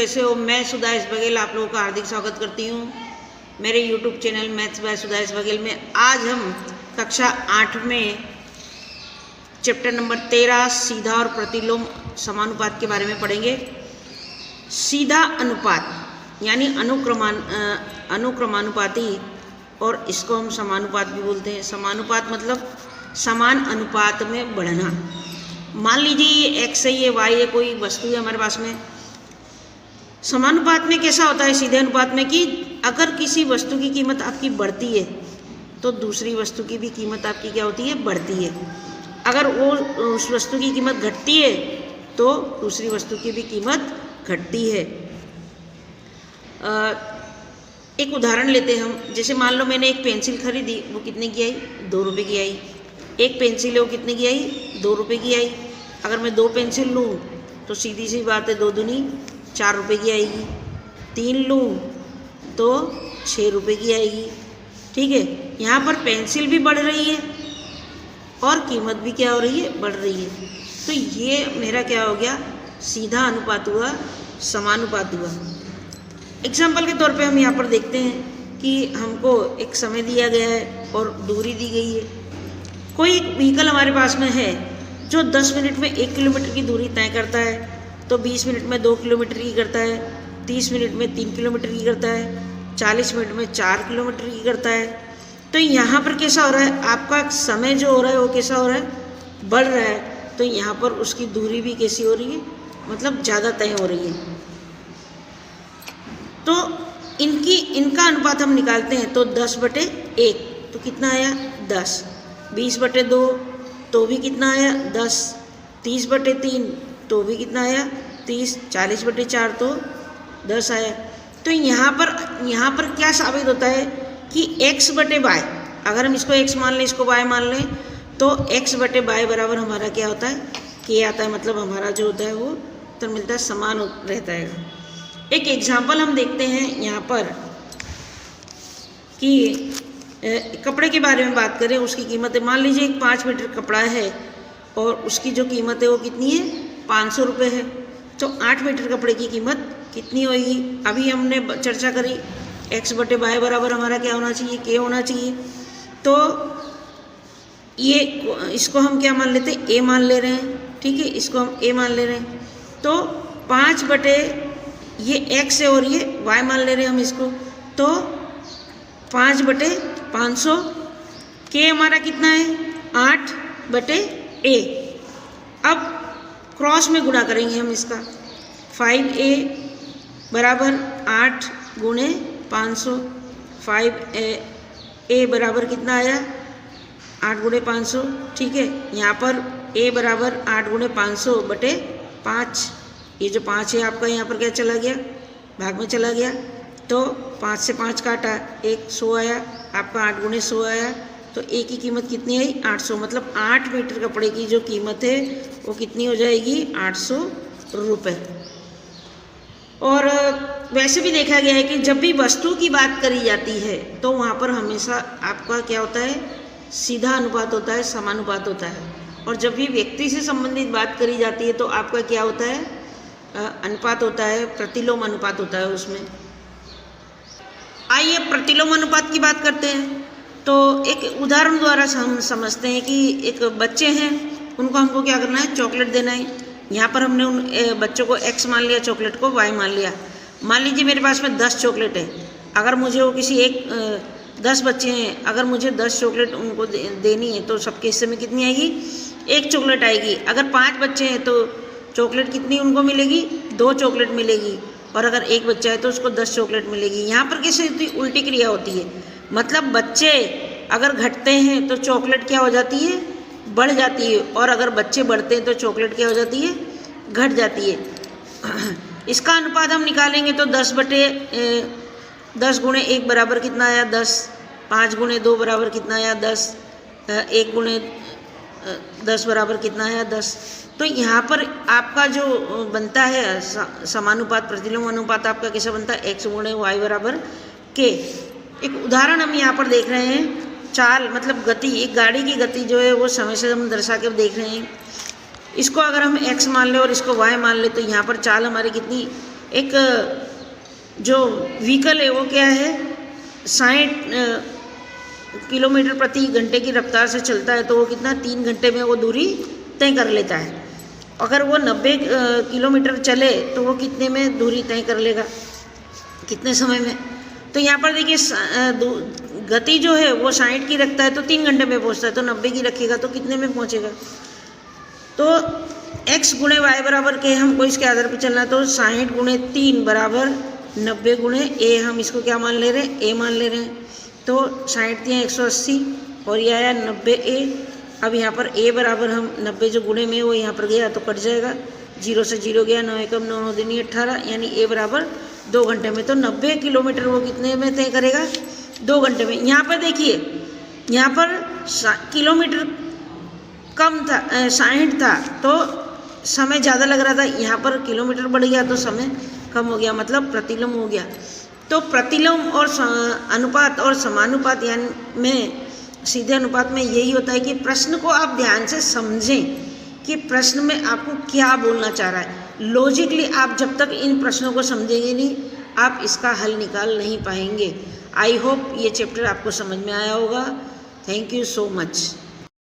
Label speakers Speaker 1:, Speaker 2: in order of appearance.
Speaker 1: कैसे हो? मैं सुधांश बघेल आप लोगों का हार्दिक स्वागत करती हूँ मेरे YouTube channel maths by Sudhansh Baghel में। आज हम कक्षा 8 में चैप्टर नंबर 13 सीधा और प्रतिलोम समानुपात के बारे में पढ़ेंगे। सीधा अनुपात यानी अनुक्रमानुपाती, और इसको हम समानुपात भी बोलते हैं। समानुपात मतलब समान अनुपात में बढ़ना। मान लीजिए ये x है, ये y है, कोई वस्तु है हमारे पास में। समानुपात में कैसा होता है सीधे अनुपात में कि अगर किसी वस्तु की कीमत आपकी बढ़ती है तो दूसरी वस्तु की भी कीमत आपकी क्या होती है? बढ़ती है। अगर वो उस वस्तु की कीमत घटती है तो दूसरी वस्तु की भी कीमत घटती है। एक उदाहरण लेते हैं हम। जैसे मान लो मैंने एक पेंसिल खरीदी, वो कितने की आई? 2 रुपये की आई। एक पेंसिल है, वो कितने की आई? 2 रुपये की आई। अगर मैं 2 पेंसिल लूँ तो सीधी सी बात है 2 दूनी 4 रुपये की आएगी। 3 लूँ तो 6 रुपये की आएगी। ठीक है, यहाँ पर पेंसिल भी बढ़ रही है और कीमत भी क्या हो रही है? बढ़ रही है। तो ये मेरा क्या हो गया? सीधा अनुपात हुआ, समानुपात हुआ। एग्जाम्पल के तौर पे हम यहाँ पर देखते हैं कि हमको एक समय दिया गया है और दूरी दी गई है। कोई एक व्हीकल हमारे पास में है जो 10 मिनट में 1 किलोमीटर की दूरी तय करता है, तो 20 मिनट में 2 किलोमीटर की करता है, 30 मिनट में 3 किलोमीटर की करता है, 40 मिनट में 4 किलोमीटर की करता है। तो यहाँ पर कैसा हो रहा है? आपका समय जो हो रहा है वो कैसा हो रहा है? बढ़ रहा है। तो यहाँ पर उसकी दूरी भी कैसी हो रही है? मतलब ज़्यादा तय हो रही है। तो इनका अनुपात हम निकालते हैं तो 10/1 तो कितना आया? 10। 20/2 तो भी कितना आया? 10। 30/3 तो भी कितना आया? 30। 40/4 तो 10 आया। तो यहाँ पर क्या साबित होता है कि x/y, अगर हम इसको x मान लें, इसको y मान लें, तो x/y बराबर हमारा क्या होता है? k आता है। मतलब हमारा जो होता है वो उत्तर मिलता है, समान रहता है। एक एग्जाम्पल हम देखते हैं यहाँ पर कि कपड़े के बारे में बात करें। उसकी कीमत है, मान लीजिए एक 5 मीटर कपड़ा है और उसकी जो कीमत है वो कितनी है? 500 रुपये है। तो 8 मीटर कपड़े की कीमत कितनी होगी? अभी हमने चर्चा करी x/y बराबर हमारा क्या होना चाहिए? k होना चाहिए। तो ये इसको हम क्या मान लेते हैं? a मान ले रहे हैं। ठीक है, इसको हम a मान ले रहे हैं। तो 5 ये x है और ये y मान ले रहे हैं हम इसको, तो 5/500। k हमारा कितना है? 8/a। अब क्रॉस में गुणा करेंगे हम इसका। 5a बराबर 8 गुणे 500। 5a बराबर कितना आया? 8 गुणे 500। ठीक है, यहाँ पर a बराबर 8 गुणे 500/5। ये जो 5 है आपका यहाँ पर क्या चला गया? भाग में चला गया। तो 5 से 5 काटा, 100 आया आपका। 8 गुणे 100 आया, तो a की कीमत कितनी आई? 800। मतलब 8 मीटर कपड़े की जो कीमत है वो कितनी हो जाएगी? 800 रुपये। और वैसे भी देखा गया है कि जब भी वस्तु की बात करी जाती है तो वहाँ पर हमेशा आपका क्या होता है? सीधा अनुपात होता है, समानुपात होता है। और जब भी व्यक्ति से संबंधित बात करी जाती है तो आपका क्या होता है? अनुपात होता है, प्रतिलोम अनुपात होता है उसमें। आइए प्रतिलोम अनुपात की बात करते हैं। तो एक उदाहरण द्वारा हम समझते हैं कि एक बच्चे हैं, उनको हमको क्या करना है? चॉकलेट देना है। यहाँ पर हमने उन बच्चों को x मान लिया, चॉकलेट को y मान लिया। मान लीजिए मेरे पास में 10 चॉकलेट है। अगर मुझे वो किसी 10 बच्चे हैं, अगर मुझे 10 चॉकलेट उनको देनी है तो सबके हिस्से में कितनी आएगी? 1 चॉकलेट आएगी। अगर 5 बच्चे हैं तो चॉकलेट कितनी उनको मिलेगी? 2 चॉकलेट मिलेगी। और अगर 1 बच्चा है तो उसको 10 चॉकलेट मिलेगी। यहाँ पर कैसे उल्टी क्रिया होती है? मतलब बच्चे अगर घटते हैं तो चॉकलेट क्या हो जाती है? बढ़ जाती है। और अगर बच्चे बढ़ते हैं तो चॉकलेट क्या हो जाती है? घट जाती है। इसका अनुपात हम निकालेंगे तो 10 गुणे 1 बराबर कितना आया? 10। 5 गुणे 2 बराबर कितना आया? 10। 1 गुणे 10 बराबर कितना आया? 10। तो यहाँ पर आपका जो बनता है समानुपात, प्रतिलोम अनुपात आपका कैसा बनता है? x गुणे y बराबर k। एक उदाहरण हम यहाँ पर देख रहे हैं। चाल मतलब गति, एक गाड़ी की गति जो है वो समय से हम दर्शा के देख रहे हैं। इसको अगर हम x मान लें और इसको y मान लें तो यहाँ पर चाल हमारी कितनी एक जो व्हीकल है वो क्या है 60 किलोमीटर प्रति घंटे की रफ्तार से चलता है, तो वो कितना 3 घंटे में वो दूरी तय कर लेता है। अगर वो 90 किलोमीटर चले तो वो कितने में दूरी तय कर लेगा, कितने समय में। तो यहाँ पर देखिए गति जो है वो 60 की रखता है तो 3 घंटे में पहुँचता है, तो 90 की रखेगा तो कितने में पहुँचेगा। तो x गुणे वाई बराबर के हमको इसके आधार पर चलना, तो 60 गुणे 3 बराबर 90 गुणे a, हम इसको क्या मान ले रहे हैं, a मान ले रहे हैं। तो 60 दिया 180 और ये आया 90a। अब यहाँ पर a बराबर हम 90 जो गुणे में वो यहाँ पर गया तो कट जाएगा, 0 से 0 गया, 9 एकम 9 9 दूनी 18, यानी a बराबर 2 घंटे में। तो 90 किलोमीटर वो कितने में तय करेगा, 2 घंटे में। यहाँ पर देखिए यहाँ पर किलोमीटर कम था, 60 था तो समय ज़्यादा लग रहा था, यहाँ पर किलोमीटर बढ़ गया तो समय कम हो गया, मतलब प्रतिलोम हो गया। तो प्रतिलोम और अनुपात और समानुपात यानी में सीधे अनुपात में यही होता है कि प्रश्न को आप ध्यान से समझें कि प्रश्न में आपको क्या बोलना चाह रहा है। लॉजिकली आप जब तक इन प्रश्नों को समझेंगे नहीं, आप इसका हल निकाल नहीं पाएंगे। आई होप ये चैप्टर आपको समझ में आया होगा। Thank you so much.